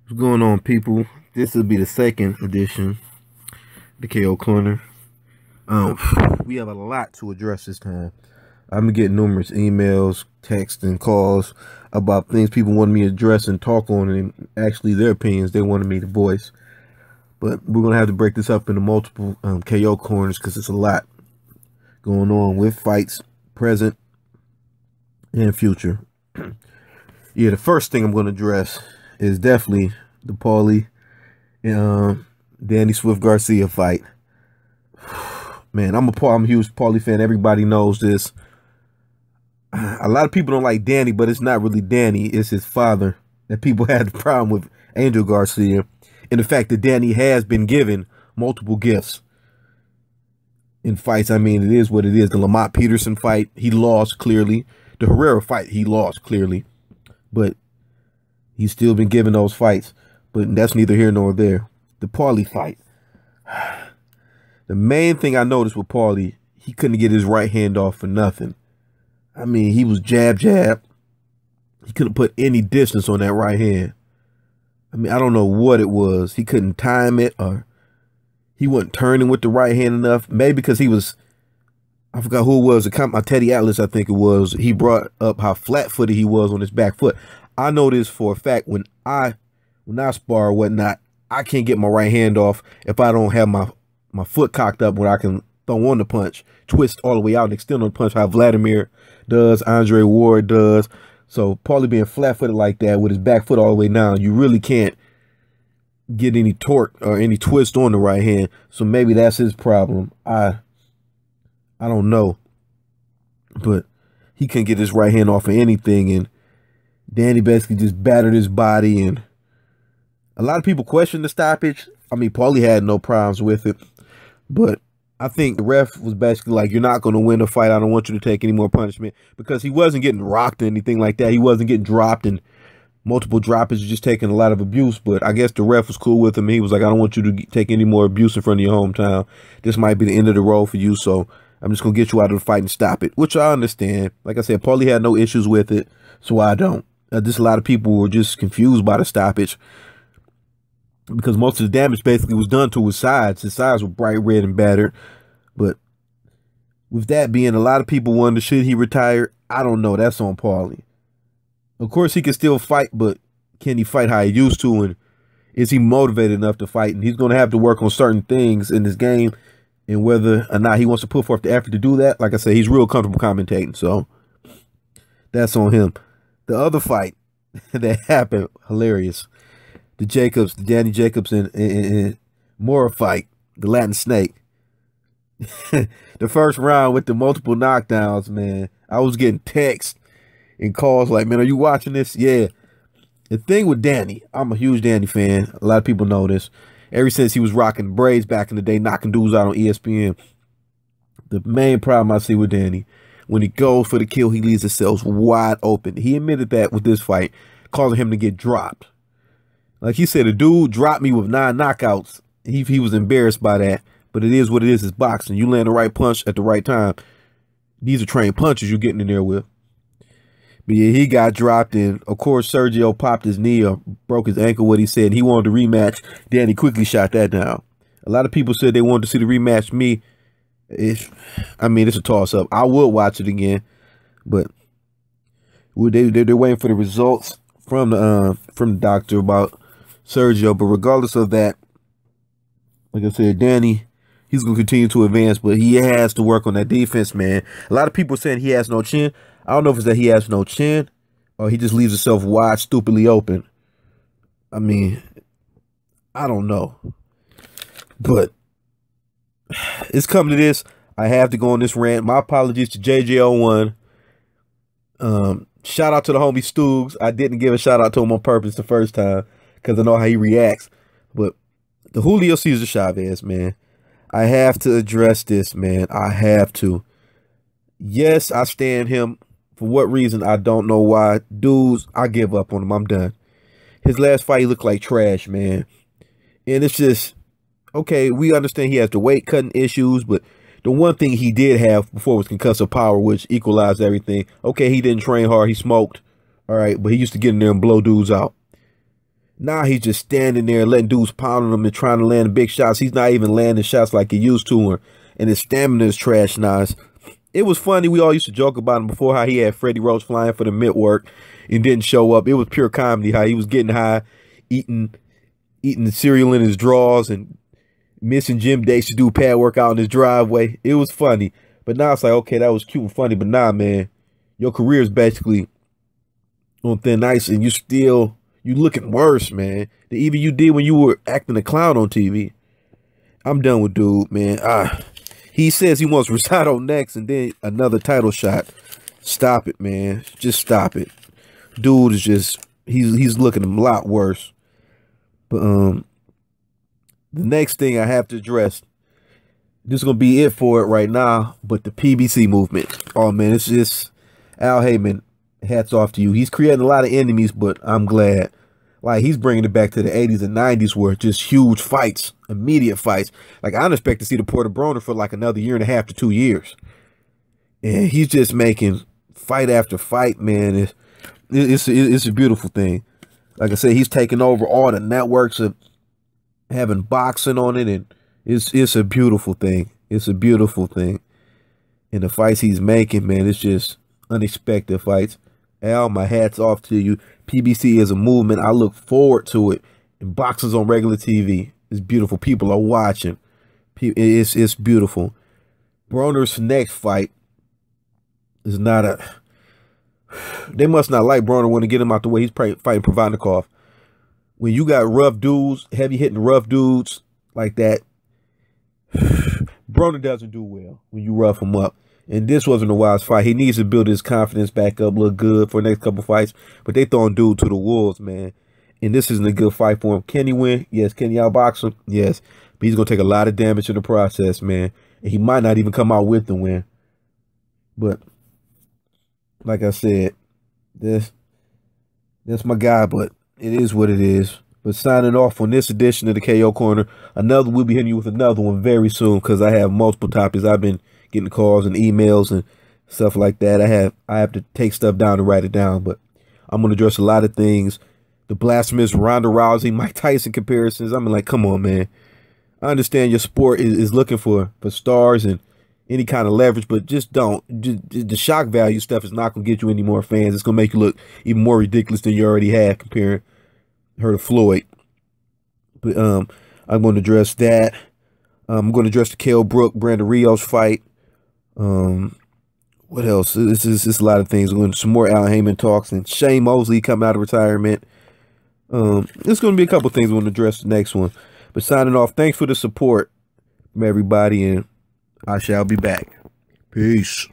What's going on, people? This will be the second edition, the KO Corner. We have a lot to address this time. I've been getting numerous emails, texts, and calls about things people wanted me to address and talk on, and actually their opinions they wanted me to voice. But we're going to have to break this up into multiple KO Corners because there's a lot going on with fights, present and future. Yeah, the first thing I'm going to address is definitely the Paulie and Danny Swift Garcia fight. Man, I'm a huge Paulie fan. Everybody knows this. A lot of people don't like Danny, but it's not really Danny. It's his father that people had the problem with, Angel Garcia, and the fact that Danny has been given multiple gifts in fights. I mean, it is what it is. The Lamont Peterson fight, he lost clearly. The Herrera fight, he lost clearly. But he's still been given those fights. But that's neither here nor there. The Paulie fight. The main thing I noticed with Paulie, he couldn't get his right hand off for nothing. I mean, he was jab. He couldn't put any distance on that right hand. I mean, I don't know what it was. He couldn't time it, or he wasn't turning with the right hand enough. Maybe because he was, I forgot who it was, Teddy Atlas, I think it was. He brought up how flat-footed he was on his back foot. I know this for a fact. When I spar or whatnot, I can't get my right hand off if I don't have my foot cocked up where I can throw on the punch, twist all the way out and extend on the punch, how Vladimir does, Andre Ward does. So Paulie being flat-footed like that with his back foot all the way down, you really can't get any torque or any twist on the right hand. So maybe that's his problem. I don't know. But he couldn't get his right hand off of anything, and Danny basically just battered his body, and a lot of people question the stoppage. I mean, Paulie had no problems with it, but I think the ref was basically like, you're not going to win the fight. I don't want you to take any more punishment, because he wasn't getting rocked or anything like that. He wasn't getting dropped and multiple droppage, just taking a lot of abuse. But I guess the ref was cool with him. He was like, I don't want you to take any more abuse in front of your hometown. This might be the end of the road for you, so I'm just going to get you out of the fight and stop it, which I understand. Like I said, Paulie had no issues with it, so I don't. Just a lot of people were just confused by the stoppage, because most of the damage basically was done to his sides. His sides were bright red and battered. But with that being, a lot of people wonder, should he retire? I don't know. That's on Paulie. Of course, he can still fight, but can he fight how he used to? And is he motivated enough to fight? And he's going to have to work on certain things in this game, and whether or not he wants to put forth the effort to do that. Like I said, he's real comfortable commentating, so that's on him. The other fight that happened, hilarious. The Danny Jaoobs and Mora fight, the Latin Snake. The first round with the multiple knockdowns, man. I was getting texts and calls like, man, are you watching this? Yeah. The thing with Danny, I'm a huge Danny fan. A lot of people know this. Ever since he was rocking braids back in the day, knocking dudes out on ESPN. The main problem I see with Danny, when he goes for the kill, he leaves himself wide open. He admitted that with this fight, causing him to get dropped. Like he said, a dude dropped me with 9 knockouts. He was embarrassed by that. But it is what it is. It's boxing. You land the right punch at the right time. These are trained punches you're getting in there with. But yeah, he got dropped, and of course Sergio popped his knee or broke his ankle, what he said. He wanted to rematch. Danny quickly shot that down. A lot of people said they wanted to see the rematch. Me, it's a toss-up. I would watch it again, but they're waiting for the results from the doctor about Sergio. But regardless of that, like I said, Danny, he's going to continue to advance, but he has to work on that defense, man. A lot of people saying he has no chin. I don't know if it's that he has no chin or he just leaves himself wide, stupidly open. I mean, I don't know. But it's come to this. I have to go on this rant. My apologies to JJ01. Shout out to the homie Stoogs. I didn't give a shout out to him on purpose the first time because I know how he reacts. But the Julio Cesar Chavez, man. I have to address this, man. I have to. Yes, I stand him. For what reason, I don't know why. Dudes, I give up on him. I'm done. His last fight, he looked like trash, man. And it's just, okay, we understand he has the weight cutting issues, but the one thing he did have before was concussive power, which equalized everything. Okay, he didn't train hard. He smoked. All right, but he used to get in there and blow dudes out. Now he's just standing there letting dudes pound him and trying to land the big shots. He's not even landing shots like he used to, and his stamina is trash now. It was funny. We all used to joke about him before, how he had Freddie Roach flying for the mid work and didn't show up. It was pure comedy how he was getting high, eating the cereal in his drawers and missing gym days to do pad workout in his driveway. It was funny. But now it's like, okay, that was cute and funny. But nah, man, your career is basically on thin ice, and you looking worse, man, than even you did when you were acting a clown on TV. I'm done with dude, man. He says he wants Rosado next and then another title shot. Stop it, man. Just stop it. Dude is just, he's looking a lot worse. But the next thing I have to address, this is going to be it for it right now, but the PBC movement. Oh, man, it's just, Al Heyman, hats off to you. He's creating a lot of enemies, but I'm glad. Like, he's bringing it back to the 80s and 90s where just huge fights, immediate fights. Like, I don't expect to see the Porter Broner for like another 1.5 to 2 years. And he's just making fight after fight, man. It's a beautiful thing. Like I said, he's taking over all the networks of having boxing on it, and it's a beautiful thing. It's a beautiful thing. And the fights he's making, man, it's just unexpected fights. Al, my hat's off to you. PBC is a movement. I look forward to it. And boxing's on regular TV. It's beautiful. People are watching. It's beautiful. Broner's next fight is not a... They must not like Broner when to get him out the way. He's fighting Provodnikov. When you got rough dudes, heavy hitting rough dudes like that, Broner doesn't do well when you rough him up. And this wasn't a wise fight. He needs to build his confidence back up, look good for the next couple fights. But they throwing dude to the wolves, man. And this isn't a good fight for him. Can he win? Yes. Can he outbox him? Yes. But he's going to take a lot of damage in the process, man. And he might not even come out with the win. But like I said, that's my guy, but it is what it is. But signing off on this edition of the KO Corner. We'll be hitting you with another one very soon because I have multiple topics. I've been getting calls and emails and stuff like that. I have to take stuff down and write it down, but I'm going to address a lot of things. The blasphemous Ronda Rousey, Mike Tyson comparisons. I mean, like, come on, man. I understand your sport is looking for stars and any kind of leverage, but just don't. The shock value stuff is not going to get you any more fans. It's going to make you look even more ridiculous than you already had comparing her to Floyd. But I'm going to address that. I'm going to address the Kell Brook, Brandon Rios fight. What else? It's a lot of things. We're going to some more Al Heyman talks and Shane Mosley coming out of retirement. There's going to be a couple things we're going to address the next one. But signing off, thanks for the support from everybody, and I shall be back. Peace.